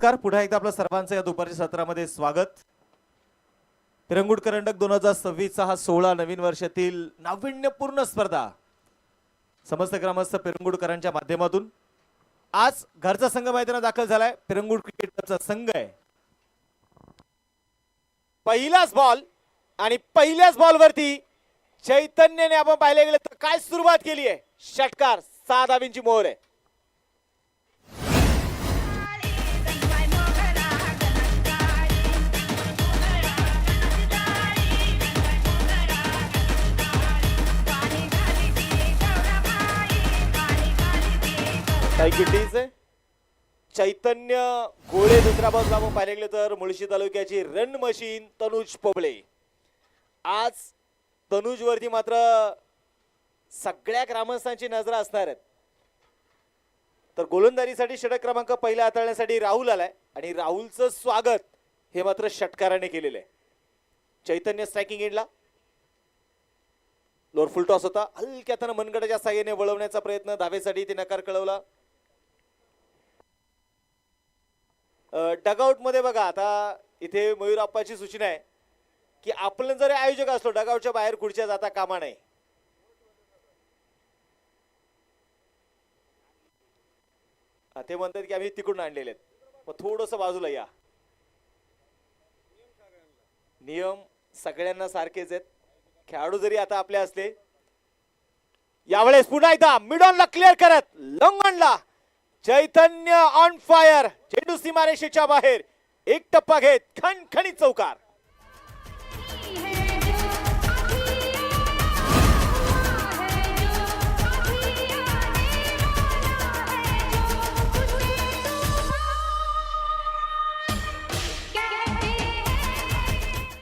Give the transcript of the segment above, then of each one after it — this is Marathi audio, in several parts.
नमस्कार, पुन्हा एकदा आपल्या सर्वांचं या दुपारच्या सत्रामध्ये स्वागत. पिरंगुट करंडक 2026 चा हा 16 नवीन वर्षातील नाविन्यपूर्ण स्पर्धा समस्त ग्रामस्थ पिरंगुटकरांच्या माध्यमातून आज घरचा संघ मैदानात दाखल झालाय. पिरंगुट क्रिकेट क्लबचा संघ आहे. पहिलाच बॉल आणि पहिल्याच बॉलवरती चैतन्यने आपण पाहिले गेलं तर काय सुरुवात केली आहे. षटकार 6 धावींची मोहर आहे. चैतन्य गोळे दुसऱ्या बाजूला आपण पाहिले गेले तर मुळशी तालुक्याची रन मशीन तनुज पोबळे. आज तनुज वरती मात्र सगळ्या ग्रामस्थांची नजर असणार आहेत. तर गोलंदाजीसाठी षटक क्रमांक पहिला हाताळण्यासाठी राहुल आलाय आणि राहुलचं स्वागत हे मात्र षटकाराने केलेलं आहे. चैतन्य स्ट्रायकिंग एंडला लोअर फुल टॉस होता. हलक्या हाताने मनगटाच्या साहाय्याने वळवण्याचा प्रयत्न, धावेसाठी ते नकार कळवला. डगआउट मध्ये बघा, आता इथे मयूर आप्पाची सूचना आहे की आपण जर आयोजक असलो डगआउटच्या बाहेर खुर्च्या जाता कामा नाही. ते म्हणतात की आम्ही तिकडून आणलेले आहेत, मग थोडस बाजूला या. नियम सगळ्यांना सारखेच आहेत. खेळाडू जरी आता आपले असले, यावेळेस पुन्हा एकदा मिड ऑनला क्लिअर करत लंगणला चैतन्य ऑन फायर. चेंडू सीमारेषेच्या बाहेर एक टप्पा घेत खणखणीत चौकार.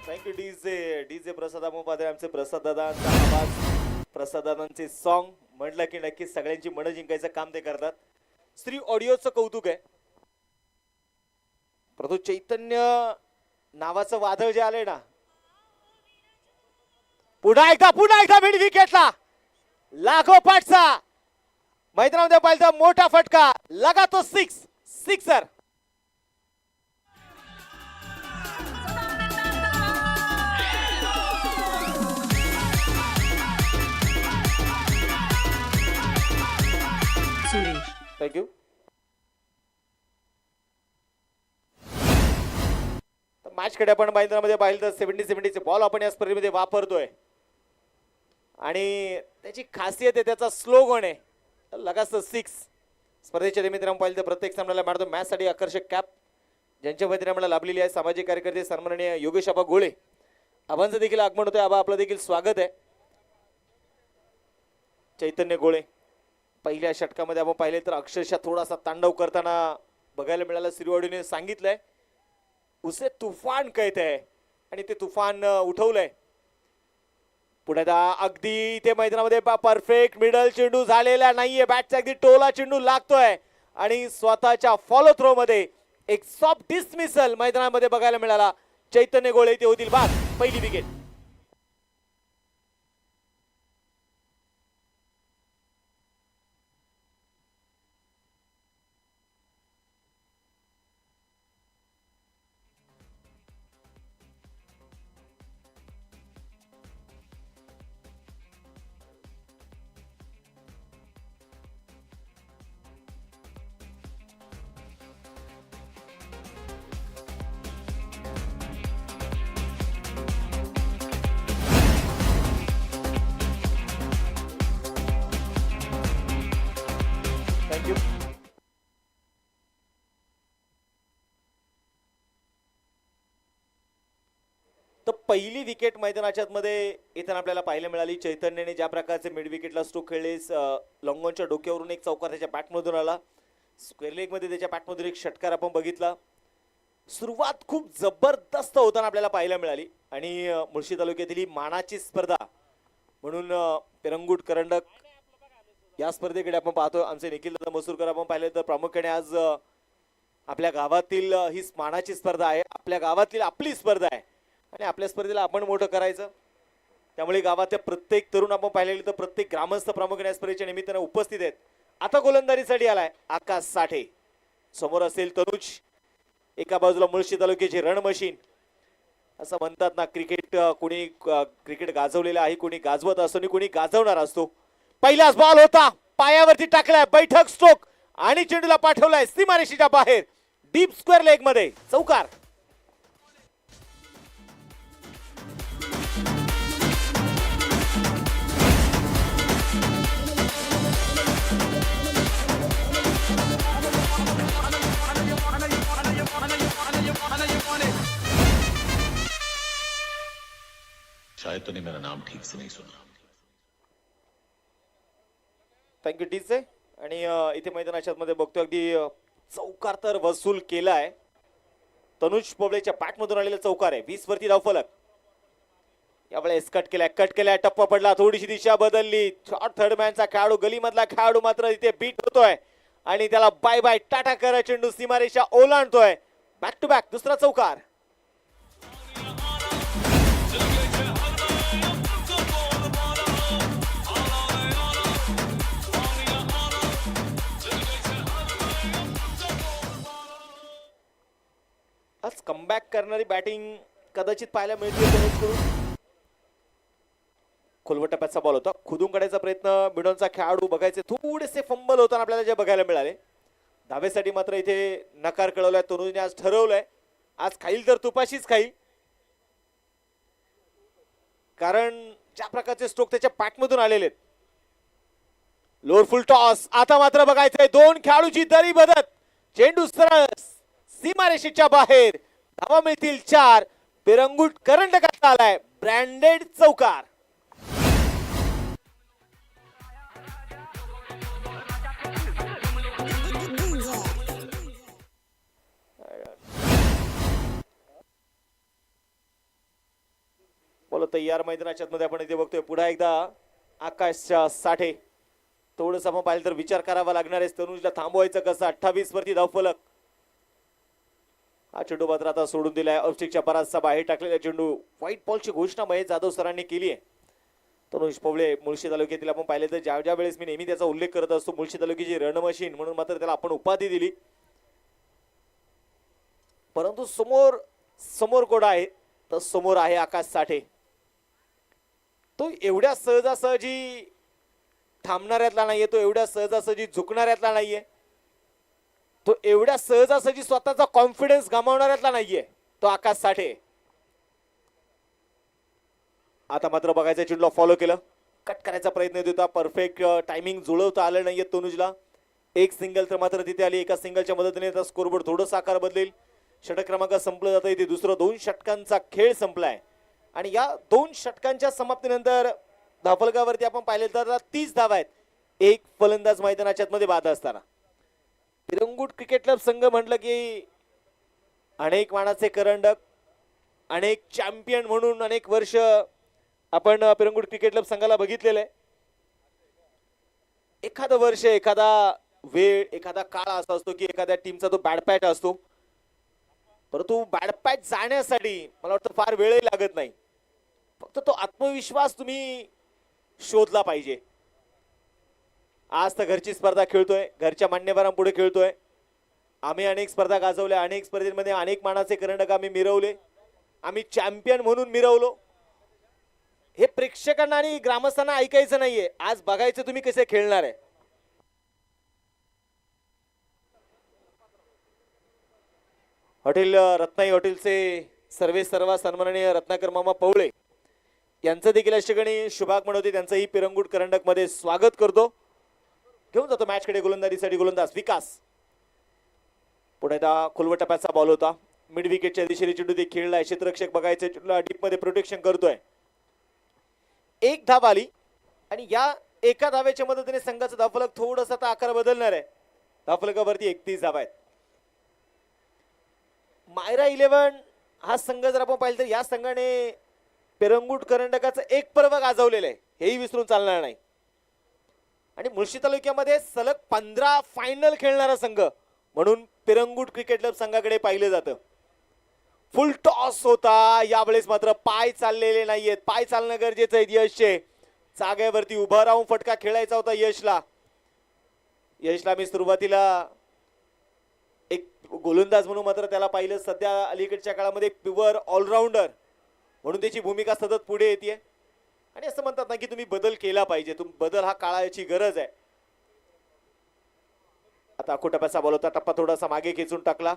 थँक्यू डीजे प्रसाद मोपादे, आमचे प्रसाद दादांचा आवाज, प्रसाद दादांचे सॉन्ग म्हटलं की नक्कीच सगळ्यांची मन जिंकायचं काम ते करतात. श्री ऑडिओचं कौतुक आहे. परंतु चैतन्य नावाचं वादळ जे आले ना, पुन्हा एकदा मिड विकेटला लागोपाठचा मैदानामध्ये पाहिलं मोठा फटका, लगा तो सिक्सर. थँक्यू. मॅच कडे आपण मैदानामध्ये पाहिलं तर 70-70 बॉल आपण या स्पर्धेमध्ये वापरतोय आणि त्याची खासियत आहे, त्याचा स्लोगन आहे लगाच 6. स्पर्धेच्या निमित्तानं पाहिलं तर प्रत्येक सामन्याला मारतो मॅच साठी आकर्षक कॅप ज्यांच्या वतीने आम्हाला लाभलेली आहे. सामाजिक कार्यकर्ते सन्माननीय योगेश आबा गोळे, आबांचं देखील आगमन होतंय. आबा आपलं देखील स्वागत आहे. चैतन्य गोळे पहिल्या षटकामध्ये आपण पाहिले तर अक्षरशः थोडासा तांडव करताना बघायला मिळालं. श्रीवाडीने सांगितलंय उसे तुफान कहते है आणि ते तुफान उठवलंय. पुढे अगदी ते मैदानामध्ये परफेक्ट मिडल चेंडू झालेला नाहीये. बॅटचा अगदी टोला चेंडू लागतोय आणि स्वतःच्या फॉलो थ्रो मध्ये एक सॉफ्ट डिसमिसल मैदानामध्ये बघायला मिळाला. चैतन्य गोळे ते होतील बाद. पहिली विकेट. तर पहिली विकेट मैदानाच्या मध्ये येताना आपल्याला पाहायला मिळाली. चैतन्यने ज्या प्रकारचे मिड विकेटला स्ट्रोक खेळले, लॉंगॉनच्या डोक्यावरून एक चौकार त्याच्या बॅटमधून आला. स्क्वेअर लेग मध्ये त्याच्या बॅटमधून एक षटकार आपण बघितला. सुरुवात खूप जबरदस्त होताना आपल्याला पाहायला मिळाली आणि मुळशी तालुक्यातील ही मानाची स्पर्धा म्हणून पिरंगुट करंडक या स्पर्धेकडे आपण पाहतो. आमचे निखिल दादा मसूरकर आपण पाहिले तर प्रामुख्याने आज आपल्या गावातील ही मानाची स्पर्धा आहे. आपल्या गावातील आपली स्पर्धा आहे आणि आपल्या स्पर्धेला आपण मोठं करायचं. त्यामुळे गावातल्या प्रत्येक तरुण आपण पाहिलेले तर प्रत्येक ग्रामस्थ प्रामुख्याने स्पर्धेच्या निमित्ताने उपस्थित आहेत. आता गोलंदाजीसाठी आलाय आकाश साठे. समोर असेल तनुज, एका बाजूला मुळशी तालुक्याची रण मशीन असं म्हणतात ना, कोणी क्रिकेट गाजवलेलं आहे, कोणी गाजवत असतो आणि कोणी गाजवणार असतो. पहिलाच बॉल होता, पायावरती टाकलाय बैठक स्ट्रोक आणि चेंडूला पाठवलाय सीमारेषेच्या बाहेर डीप स्क्वेअर लेग मध्ये चौकार. शायद तूने मेरा नाम ठीक से नहीं सुना. थँक्यू टीचे. आणि इथे मैदानाच्या मध्ये बघतो अगदी चौकार तर वसूल केलाय. तनुज पोबळेच्या बॅटमधून आलेला चौकार आहे. 20 वरती धावफलक. यावेळेस कट केलाय टप्पा पडला, थोडीशी दिशा बदलली. थर्ड मॅनचा खेळाडू, गलीमधला खेळाडू मात्र इथे बीट होतोय आणि त्याला बाय बाय टाटा करत चेंडू सीमारेषा ओलांडतोय. बॅक टू बॅक दुसरा चौकार. आज कमबॅक करणारी बॅटिंग कदाचित पाहायला मिळते. खोलवट टप्प्याचा बॉल होता, खुदून काढायचा प्रयत्न मिडॉनचा खेळाडू, बघायचे थोडेसे फंबल होताना आपल्याला जे बघायला मिळाले. धावेसाठी मात्र इथे नकार कळवलाय तनुजने. आज ठरवलंय आज खाईल तर तुपाशीच खाईल, कारण ज्या प्रकारचे स्ट्रोक त्याच्या पॅटमधून आलेले आहेत. लोअर फुल टॉस. आता मात्र बघायचंय दोन खेळाडूची दरी बदत, चेंडू सरळ सीमारेषेच्या बाहेर. धावा मिळतील 4. पिरंगुट करंडकाचा आलाय ब्रँडेड चौकार. बोलो तयार मैदानाच्या मध्ये आपण इथे बघतोय पुन्हा एकदा आकाश साठे. थोडस आपण पाहिलं तर विचार करावा लागणार आहे तनुजला थांबवायचं कसं. 28 वरती धावफलक. हा चेंडू मात्र आता सोडून दिलाय. औष्टिकच्या परासचा बाहेर टाकलेला चेंडू. व्हाईट बॉलची घोषणा महेश जाधव सरांनी केली आहे. तनुज पोबळे मुळशी तालुक्यातील आपण पाहिले तर ज्या वेळेस मी नेहमी त्याचा उल्लेख करत असतो, मुळशी तालुक्याची रणमशीन म्हणून मात्र त्याला आपण उपाधी दिली. परंतु समोर कोण आहे तर समोर आहे आकाश साठे. तो एवढ्या सहजासहजी थांबणाऱ्यातला नाहीये, तो एवढ्या सहजासहजी झुकणाऱ्यातला नाहीये, तो एवढ्या सहजासहजी स्वतःचा कॉन्फिडन्स गमावणाऱ्यातला नाहीये, तो आकाश साठे. आता मात्र बघायचं चेंडूला फॉलो केलं, कट करायचा प्रयत्न येत होता. परफेक्ट टायमिंग जुळवता आलं नाहीये तनुजला. एक सिंगल तर मात्र तिथे आली. एका सिंगलच्या मदतीने स्कोरबोर्ड थोडं आकार बदलेल. षटक क्रमांक संपलं जातं. इथे दुसरं 2 षटकांचा खेळ संपलाय आणि या 2 षटकांच्या समाप्तीनंतर धावफलकावरती आपण पाहिले तर 30 धावा आहेत. एक फलंदाज मैदानाच्या मध्ये बाद असताना. पिरंगुट क्रिकेट क्लब संघ म्हटलं की अनेक मानाचे करंडक, अनेक चॅम्पियन म्हणून अनेक वर्ष आपण पिरंगुट क्रिकेट क्लब संघाला बघितलेलं आहे. एखादं वर्ष, एखादा वेळ, एखादा काळ असा असतो की एखाद्या टीमचा तो बॅड पॅच असतो, परंतु बॅड पॅच जाण्यासाठी मला वाटतं फार वेळही लागत नाही. फक्त तो आत्मविश्वास तुम्ही शोधला पाहिजे. आज तर घरची स्पर्धा खेळतोय, घरच्या मान्यवरांपुढे खेळतोय. आम्ही अनेक स्पर्धा गाजवल्या, अनेक स्पर्धेमध्ये अनेक मानाचे करंडक आम्ही मिरवले, आम्ही चॅम्पियन म्हणून मिरवलो. हे प्रेक्षकांना आणि ग्रामस्थांना ऐकायचं नाहीये, आज बघायचं तुम्ही कसे खेळणार आहे. हॉटेल रत्नाई हॉटेलचे सर्वा सन्माननीय रत्नाकर मामा पवळे यांचं देखील अशा ठिकाणी शुभागमन होते. त्यांचंही पिरंगुट करंडक मध्ये स्वागत करतो. घेऊन जातो मॅच कडे गोलंदाजीसाठी गोलंदाज विकास. पुढे खोलवट टप्प्याचा बॉल होता, मिड विकेटच्या दिशेने चेंडू ते खेळलाय. क्षेत्ररक्षक बघायचं चेंडूला डीप मध्ये प्रोटेक्शन करतोय. एक धाव आली आणि या एका धावेच्या मदतीने संघाचा धावफलक थोडासा आकार बदलणार आहे. धावफलकावरती 31 धावा आहेत. मायरा 11 हा संघ जर आपण पाहिलं तर या संघाने पिरंगुट करंडकाचं एक पर्व गाजवलेलं आहे, हेही विसरून चालणार नाही. आणि मुळशी तालुक्यामध्ये सलग 15 फायनल खेळणारा संघ म्हणून पिरंगुट क्रिकेट क्लब संघाकडे पाहिलं जातं. फुल टॉस होता, यावेळेस मात्र पाय चाललेले नाहीयेत. पाय चालणं गरजेचं आहे. यशचे जागेवरती उभा राहून फटका खेळायचा होता यशला. मी सुरुवातीला एक गोलंदाज म्हणून मात्र त्याला पाहिलं सध्या अलीकडच्या काळामध्ये प्युअर ऑलराऊंडर म्हणून त्याची भूमिका सतत पुढे येते आणि असं म्हणतात ना की तुम्ही बदल केला पाहिजे. बदल हा काळाची गरज आहे. आता अकोटप्याचा बॉल होता, टप्पा थोडासा मागे खेचून टाकला.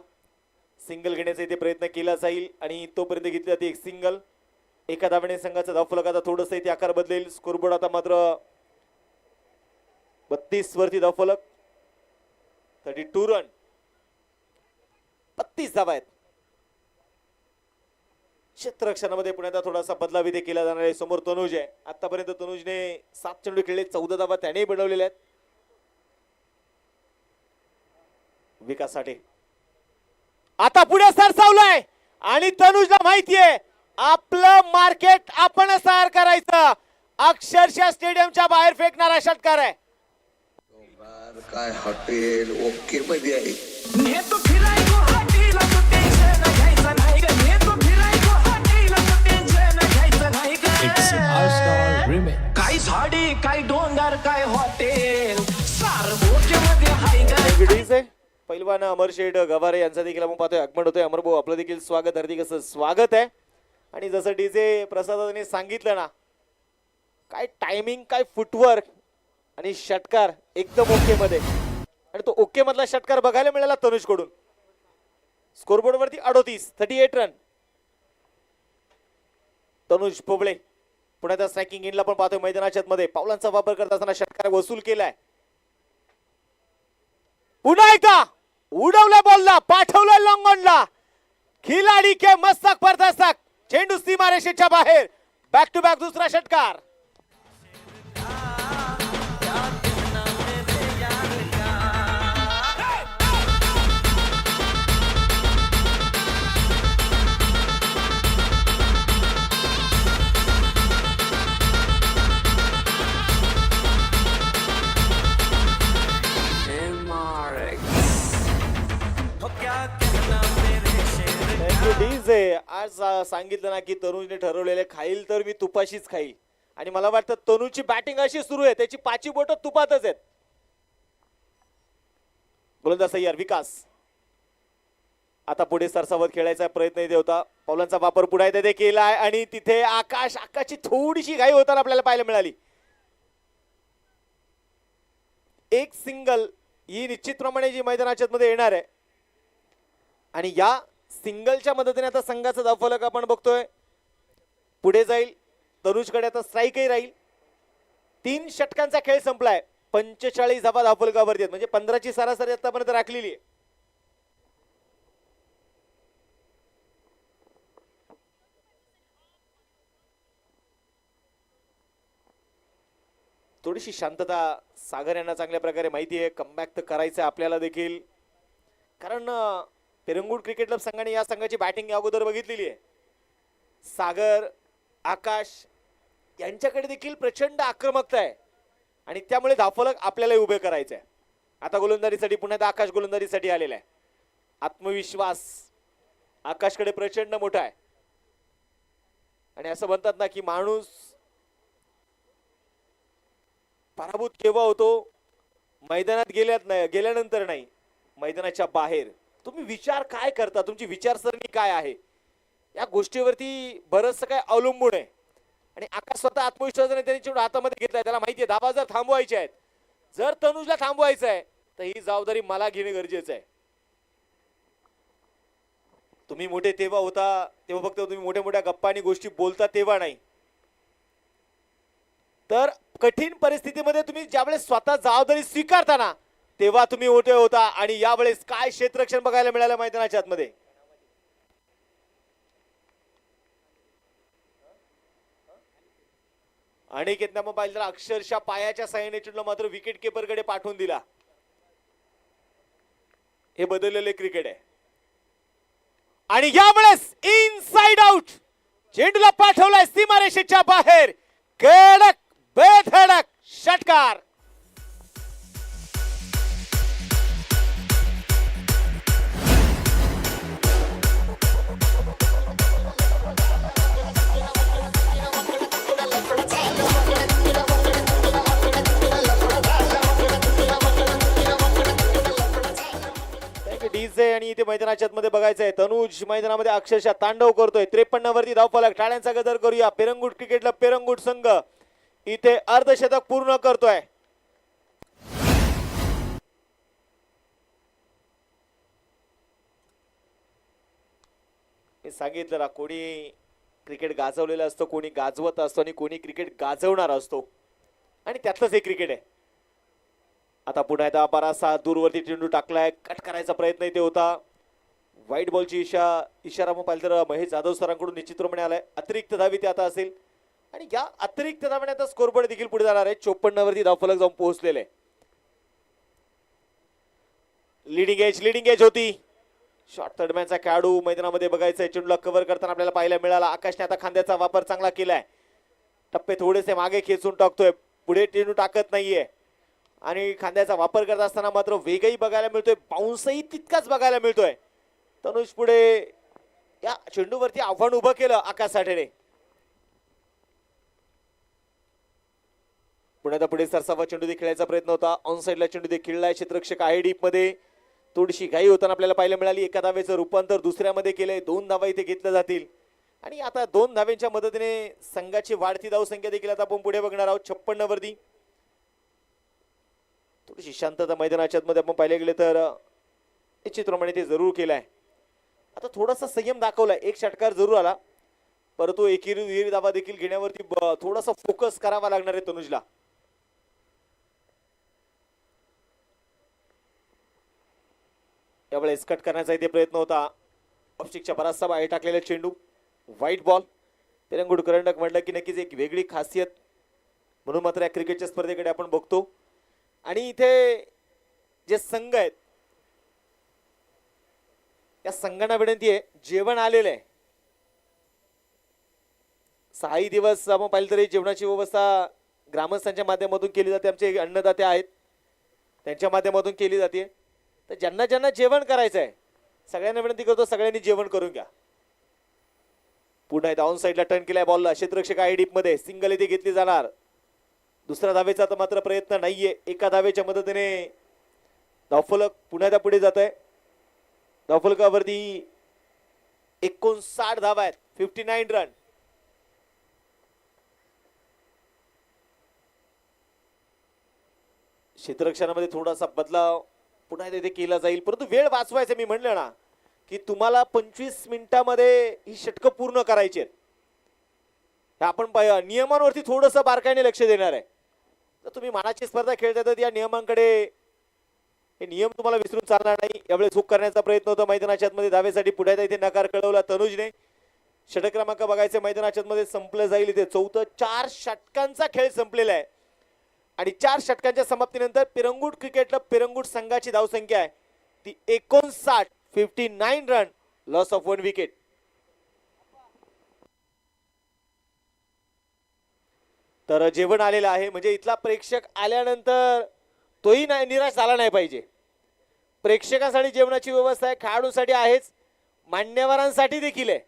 सिंगल घेण्याचा इथे प्रयत्न केला जाईल आणि तोपर्यंत घेतली जाते एक सिंगल. एका धावेने संघाचा धावफलक आता थोडंसं इथे आकार बदलेल. स्कोरबोर्ड आता मात्र 32 वरती धावफलक. 32 रन, 32 धावा आहेत. क्षेत्ररक्षणामध्ये पुण्यात थोडासा बदलाव इथे केला जाणार आहे. समोर तनुज आहे. आतापर्यंत तनुजने 7 चेंडू खेळले, 14 धावा त्याने बनवलेल्या आहेत. विकास साठे आता पुढे सरसावलाय आणि तनुजला माहितीये आपलं मार्केट आपणच तयार करायचं. अक्षरशः स्टेडियमच्या बाहेर फेकणारा षटकार आहे. काय हॉटेल ओके मध्ये आहे. काय झाडी काय डोंगर काय हॉटेल सारबोके मध्ये पैलवान अमर शेठ गवारे यांचा देखील आपण पाहतोय आगमन होतोय. अमर भाऊ आपलं देखील स्वागत, हार्दिक असं स्वागत आहे. आणि जसं डीजे प्रसादाने सांगितलं ना, काय टायमिंग, काय फुटवर्क आणि षटकार एकदम ओके मध्ये. आणि तो ओके मधला षटकार बघायला मिळाला तनुज कडून. स्कोरबोर्ड वरती 38 रन. तनुज पोबळे पुण्याच्या स्ट्रायकिंग इनला पण पाहतोय मैदानाच्या मध्ये पावलांचा वापर करत असताना षटकार वसूल केलाय. पुन्हा एकदा उडवल्या बॉलला, पाठवलंय लॉंगॉनला. खिलाडी के मस्तक पर दस्तक. चेंडू सीमारेषेच्या बाहेर. बॅक टू बॅक दुसरा षटकार. आज सांगितलं ना की तनुजने ठरवलेले खाईल तर मी तुपाशीच खाईल. आणि मला वाटतं तनुजची बॅटिंग अशी सुरू आहे, त्याची 5 बोट तुपातच आहेत. गोलंदाज तयार. विकास आता पुढे सरसावत खेळायचा प्रयत्न इथे होता. पावलांचा वापर पुढे तिथे केलाय आणि तिथे आकाशची थोडीशी घाई होताना आपल्याला पाहायला मिळाली. एक सिंगल ही निश्चितप्रमाणे जी मैदानाच्या मध्ये येणार आहे आणि या सिंगलच्या मदतीने आता संघाचा धावफलक आपण बघतोय पुढे जाईल. तनुजकडे आता स्ट्राईकही राहील. 3 षटकांचा खेळ संपलाय. 45 धावा धावफलकावरती आहेत, म्हणजे 15ची सरासरी आतापर्यंत राखलेली आहे. थोडीशी शांतता. सागर यांना चांगल्या प्रकारे माहिती आहे कमबॅक तर करायचं आपल्याला देखील, कारण पेरंगूड क्रिकेट क्लब संघाने या संघाची बॅटिंग अगोदर बघितलेली आहे. सागर, आकाश यांच्याकडे देखील प्रचंड आक्रमकता आहे आणि त्यामुळे धावफलक आपल्याला उभे करायचे आहे. आता गोलंदाजीसाठी पुन्हा आकाश गोलंदाजीसाठी आलेला आहे. आत्मविश्वास आकाशकडे प्रचंड मोठा आहे आणि असं म्हणतात ना की माणूस पराभूत केव्हा होतो, मैदानात गेल्यानंतर नाही, मैदानाच्या बाहेर. तुम्ही विचार काय करता, तुमची विचारसरणी काय आहे, या गोष्टीवरती बरंचसं काय अवलंबून आहे. आणि आकाश स्वतः आत्मविश्वासाने त्यांनी चेंडू हातामध्ये घेतलाय. त्याला माहिती आहे धावा जर थांबवायच्या आहेत, जर तनुजला थांबवायचं आहे तर ही जबाबदारी मला घेणे गरजेचं आहे. तुम्ही मोठे तेव्हा होता तेव्हा फक्त तुम्ही मोठ्या मोठ्या गप्पा आणि गोष्टी बोलता तेव्हा नाही, तर कठीण परिस्थितीमध्ये तुम्ही ज्यावेळेस स्वतः जबाबदारी स्वीकारताना तेव्हा तुम्ही मोठे होता. आणि यावेळेस काय क्षेत्ररक्षण बघायला मिळालं मैदानाच्या आतमध्ये. आणि केतना पाहिलं तर अक्षरशः पायाच्या साहाय्याने चेंडू मात्र विकेट किपर कडे पाठवून दिला. हे बदललेले क्रिकेट आहे. आणि यावेळेस इनसाइड आउट चेंडूला पाठवलाय सीमारेषेच्या बाहेर. कडक बेधडक षटकार. डीजे आणि इथे मैदानाच्या मध्ये बघायचंय. तनुज मैदानामध्ये अक्षरशः तांडव करतोय. 53 वरती धावफलक. टाळ्यांचा गजर करूया. पेरंगुट क्रिकेटला पेरंगुट संघ इथे अर्धशतक पूर्ण करतोय. मी सांगितलं ना, कोणी क्रिकेट गाजवलेलं असतं, कोणी गाजवत असतो आणि कोणी क्रिकेट गाजवणार असतो, आणि त्यातलंच हे क्रिकेट आहे. आता पुन्हा एकदा बराचसा दूरवरती चेंडू टाकलाय. कट करायचा प्रयत्न इथे होता. व्हाईट बॉलची इशारा मग पाहिलं तर महेश जाधव सरांकडून निश्चितपणे आलाय. अतिरिक्त धाव इथे आता असेल आणि या अतिरिक्त धावाने आता स्कोरबोर्ड देखील पुढे जाणार आहे. 54 वरती धावफलक जाऊन पोहोचलेले. लीडिंग एज होती. शॉर्ट दरम्यानचा खेळाडू मैदानामध्ये बघायचंय. चेंडूला कव्हर करताना आपल्याला पाहायला मिळाला. आकाशने आता खांद्याचा वापर चांगला केलाय. टप्पे थोडेसे मागे खेचून टाकतोय. पुढे चेंडू टाकत नाहीये आणि खांद्याचा वापर करत असताना मात्र वेगही बघायला मिळतोय. बाउन्सही तितकाच बघायला मिळतोय. तनुज पुढे या चेंडूवरती आव्हान उभं केलं आकाश साठेने. पुण्याचा पुढे सरसावा चेंडू देखील खेळायचा प्रयत्न होता. ऑन साइडला चेंडू देखील खेळलाय. क्षेत्ररक्षक आहे डीप मध्ये. थोडीशी घाई होताना आपल्याला पाहायला मिळाली. एका धावेचं रूपांतर दुसऱ्यामध्ये केलंय. 2 धावा इथे घेतल्या जातील आणि आता 2 धावेंच्या मदतीने संघाची वाढती धावसंख्या देखील आता आपण पुढे बघणार आहोत. 56 वरती थोडीशी शांतता मैदानाच्या मध्ये आपण पाहिले गेले तर निश्चितप्रमाणे ते जरूर केलाय. आता थोडासा संयम दाखवलाय. एक षटकार जरूर आला, परंतु एकेरी धावा देखील घेण्यावरती थोडासा फोकस करावा लागणार आहे तनुजला. यावेळेस कट करण्याचा इथे प्रयत्न होता. ऑफस्टिकच्या बराचसा बाहेर टाकलेला चेंडू. White ball. पेरंगुट करंडक म्हटलं की नक्कीच एक वेगळी खासियत म्हणून मात्र या क्रिकेटच्या स्पर्धेकडे आपण बघतो. आणि इथे जे संघ आहेत या संघांना विनंती आहे, जेवण आलेलं आहे. 6 दिवस आपण पाहिलं तरी जेवणाची व्यवस्था ग्रामस्थांच्या माध्यमातून केली जाते. आमचे अन्नदाते आहेत त्यांच्या माध्यमातून केली जाते. तर ज्यांना ज्यांना जेवण करायचं आहे सगळ्यांना विनंती करतो, सगळ्यांनी जेवण करून घ्या. पुन्हा एकदा ऑन साइडला टर्न केलाय बॉलला. क्षेत्ररक्षक आहे डीप मध्ये. सिंगल इथे घेतली जाणार. दुसऱ्या धावेचा तर मात्र प्रयत्न नाहीये. एका धावेच्या मदतीने धावफलक पुन्हा एकदा पुढे जात आहे. धावफलकावरती 59 धावा आहेत. 59 रन. क्षेत्ररक्षणामध्ये थोडासा बदलाव पुन्हा इथे केला जाईल, परंतु वेळ वाचवायचा. मी म्हणलं ना की तुम्हाला 25 मिनिटांमध्ये ही षटकं पूर्ण करायची आहेत. आपण नियमांवरती थोडंसं बारकाईने लक्ष देणार आहे. तर तुम्ही मानाची स्पर्धा खेळता तर या नियमांकडे, हे नियम तुम्हाला विसरून चालणार नाही. यावेळेस हुक करण्याचा प्रयत्न होता मैदानाच्या मध्ये. धावेसाठी पुढे इथे नकार कळवला तनुजने. षटक क्रमांक बघायचे मैदानाच्या मध्ये संपलं जाईल. इथे 4 षटकांचा खेळ संपलेला आहे आणि 4 षटकांच्या समाप्तीनंतर पेरंगुट क्रिकेटला पेरंगुट संघाची धावसंख्या आहे ती 59 रन. Loss of 1 wicket. तर जेवण आलेलं आहे म्हणजे इथला प्रेक्षक आल्यानंतर तोही निराश झाला नाही पाहिजे. प्रेक्षकांसाठी जेवणाची व्यवस्था आहे, खेळाडूंसाठी आहेच, मान्यवरांसाठी देखील आहे.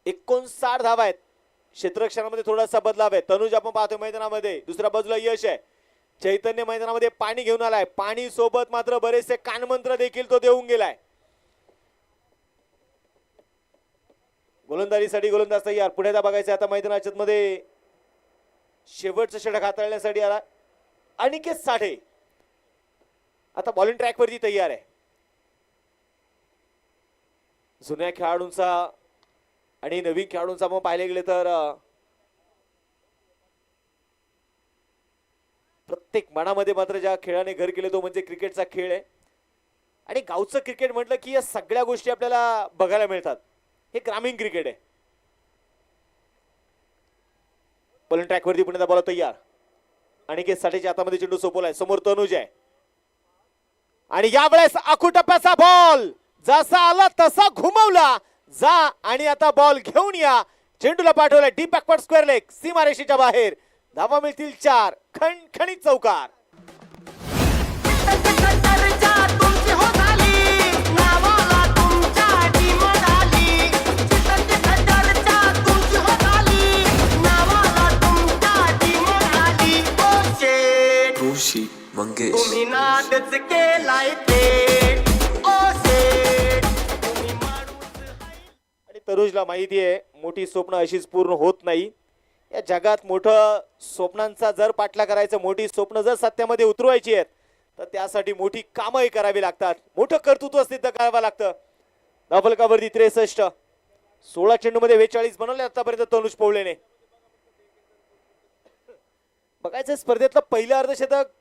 एकोणसाठ धावा आहेत. क्षेत्ररक्षणामध्ये थोडासा बदलाव आहे. तनुज आपण पाहतोय मैदानामध्ये. दुसऱ्या बाजूला यश आहे. चैतन्य मैदानामध्ये पाणी घेऊन आलाय. पाणी सोबत मात्र बरेचसे कानमंत्र देखील तो देऊन गेलाय. गोलंदाजीसाठी गोलंदाज तयार. पुढे बघायचं आता मैदानाच्या मध्ये शेवटचं षटक हाताळण्यासाठी आला अनिकेत साठे. आता बॉलिंग ट्रॅक वरती तयार आहे. जुन्या खेळाडूंचा आणि नवीन खेळाडूंचा आपण पाहिले गेले तर प्रत्येक मनामध्ये मात्र ज्या खेळाने घर केले तो म्हणजे क्रिकेटचा खेळ आहे. आणि गावचं क्रिकेट म्हटलं की या सगळ्या गोष्टी आपल्याला बघायला मिळतात. हे ग्रामीण क्रिकेट आहे. बॉलिंग ट्रॅक वरती पुन्हा बॉल तयार. अनिकेत साठेच्या हातामध्ये चेंडू सोपवलाय. समोर तनुज आहे आणि यावेळेस आखूटप्प्याचा बॉल जसा आला तसा घुमवला. जा आणि आता बॉल घेऊन या. चेंडूला पाठवलाय डीप बॅकवर्ड स्क्वेअर लेग. सीमारेषेच्या बाहेर. धावा मिळतील 4. खणखणीत चौकार. ऋषी मंगे माणूस केलाय ते ओ सेठ तुम्ही माणूस आणि तनुजला माहिती आहे मोठी स्वप्न अशीच पूर्ण होत नाही. या जगात मोठं स्वप्नांचा जर पाठला करायचं, मोठी स्वप्न जर सत्यामध्ये उतरवायची आहेत तर त्यासाठी मोठी कामंही करावी लागतात, मोठं कर्तृत्व सिद्ध करावं लागतं. धावफलकावरती 63, 16 चेंडूमध्ये 42 बनवले आतापर्यंत तनुज पवळेने. बघायचं स्पर्धेतलं पहिलं अर्धशतक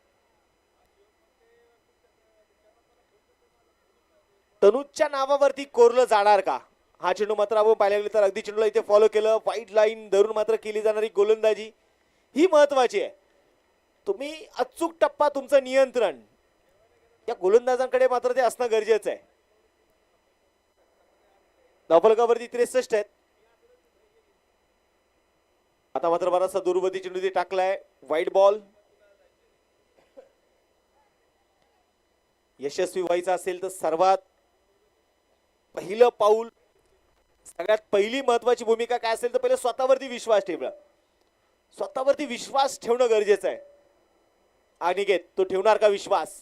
तनुजच्या नावावरती कोरलं जाणार का? हा चेंडू मात्र आपण पाहायला गेलं तर अगदी चेंडूला इथे फॉलो केलं, वाईट लाईन धरून मात्र केली जाणारी गोलंदाजी ही महत्वाची आहे. तुम्ही अचूक टप्पा, तुमचं नियंत्रण या गोलंदाजांकडे मात्र ते असणं गरजेचं आहे. धावफलकावरती 63 आहेत. आता मात्र बराचसा दुर्वधी चेंडू ते टाकलाय, वाईट बॉल. यशस्वी व्हायचं असेल तर सर्वात पहिलं पाऊल, सगळ्यात पहिली महत्वाची भूमिका काय असेल तर पहिले स्वतःवरती विश्वास ठेवणं. स्वतःवरती विश्वास ठेवणं गरजेचं आहे. अनिकेत, तो ठेवणार का विश्वास?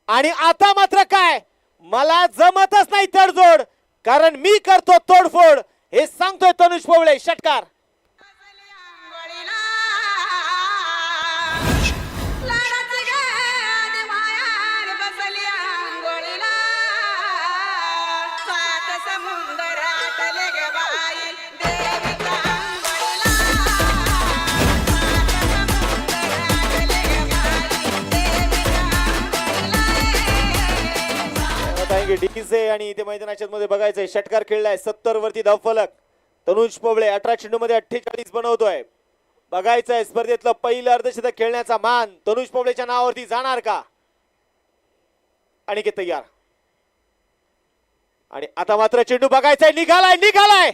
आणि आता मात्र काय, मला जमतच नाही तडजोड, कारण मी करतो तोडफोड, हे सांगतोय तनुज पवळे. षटकार. डीसे आणि इथे मैदानाच्या मध्ये बघायचंय षटकार खेळलाय. 70 वरती धावफलक. तनुज पवळे 18 चेंडू मध्ये 48 बनवतोय. बघायचंय स्पर्धेतलं पहिलं अर्धशतक खेळण्याचा मान तनुज पवळेच्या नावावरती जाणार का? आणि की तयार. आणि आता मात्र चेंडू बघायचाय, निघालाय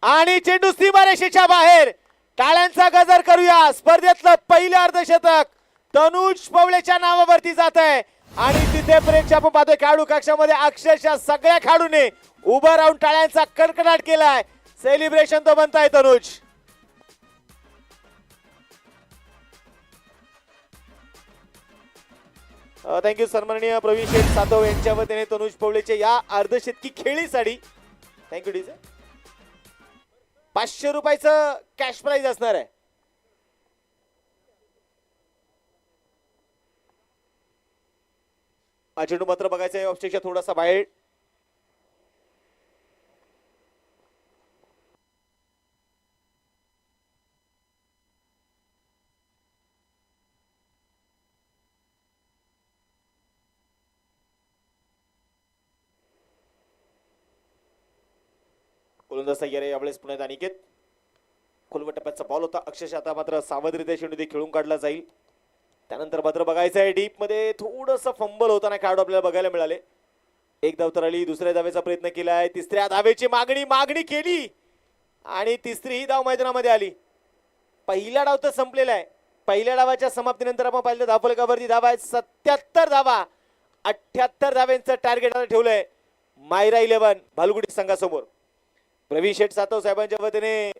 आणि चेंडू सीमारेषेच्या बाहेर. टाळ्यांचा गजर करूया. स्पर्धेतलं पहिलं अर्धशतक तनुज पवळेच्या नावावरती जात आहे. आणि तिथे प्रेक्षक आपण पाहतोय खेळाडू कक्षामध्ये अक्षरशः सगळ्या खेळाडूने उभं राहून टाळ्यांचा कडकडाट केलाय. सेलिब्रेशन तो बनताय तनुज. थँक्यू सन्माननीय प्रवीण शेठ सातव यांच्या वतीने तनुज पवळेचे या अर्धशतकी खेळीसाठी थँक्यू डीजे. 500 रुपयाचं कॅश प्राइज असणार आहे. हा चेंडू मात्र बघायचा आहे ऑफस्टेजच्या थोडासा बाहेर. गोलंदाज तयार आहे यावेळेस पुण्यात अनिकेत. खोलवट टप्प्याचा बॉल होता अक्षरशः, आता मात्र सावधरित्या चेंडू ते खेळून काढला जाईल. त्यानंतर मात्र बघायचं आहे डीप मध्ये थोडंसं फंबल होताना खेळाडू आपल्याला बघायला मिळाले. एक धाव तर आली, दुसऱ्या धावेचा प्रयत्न केलाय, तिसऱ्या धावेची मागणी केली आणि तिसरी ही धाव मैदानामध्ये आली. पहिला डाव तर संपलेला आहे. पहिल्या डावाच्या समाप्तीनंतर आपण पाहिलं धावफलकावरती धावा आहेत 77 धावा. 78 धाव्यांचं टार्गेट ठेवलंय मायरा 11 भालगुडी संघासमोर. प्रवीण शेठ सातव साहेबांच्या वतीने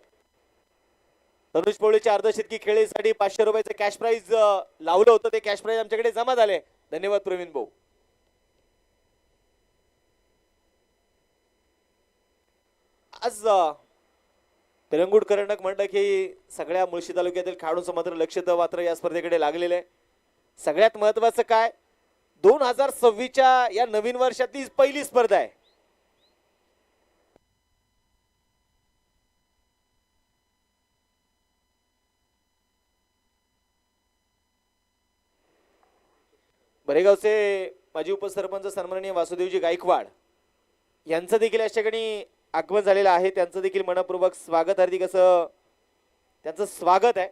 तनुज पवळेच्या अर्धशतकी खेळीसाठी 500 रुपयाचं कॅश प्राइज लावलं होतं. ते कॅश प्राइज आमच्याकडे जमा झाले. धन्यवाद प्रवीण भाऊ. आज तेलंगुड करंडक म्हणलं की सगळ्या मुळशी तालुक्यातील खेळाडूंचं मात्र लक्ष मात्र या स्पर्धेकडे लागलेलं आहे. सगळ्यात महत्वाचं काय, 2026च्या या नवीन वर्षातली पहिली स्पर्धा आहे. बरेगावचे माजी उपसरपंच सन्माननीय वासुदेवजी गायकवाड यांचं देखील या ठिकाणी आगमन झालेलं आहे. त्यांचं देखील मनपूर्वक स्वागत, हार्दिक असं त्यांचं स्वागत आहे.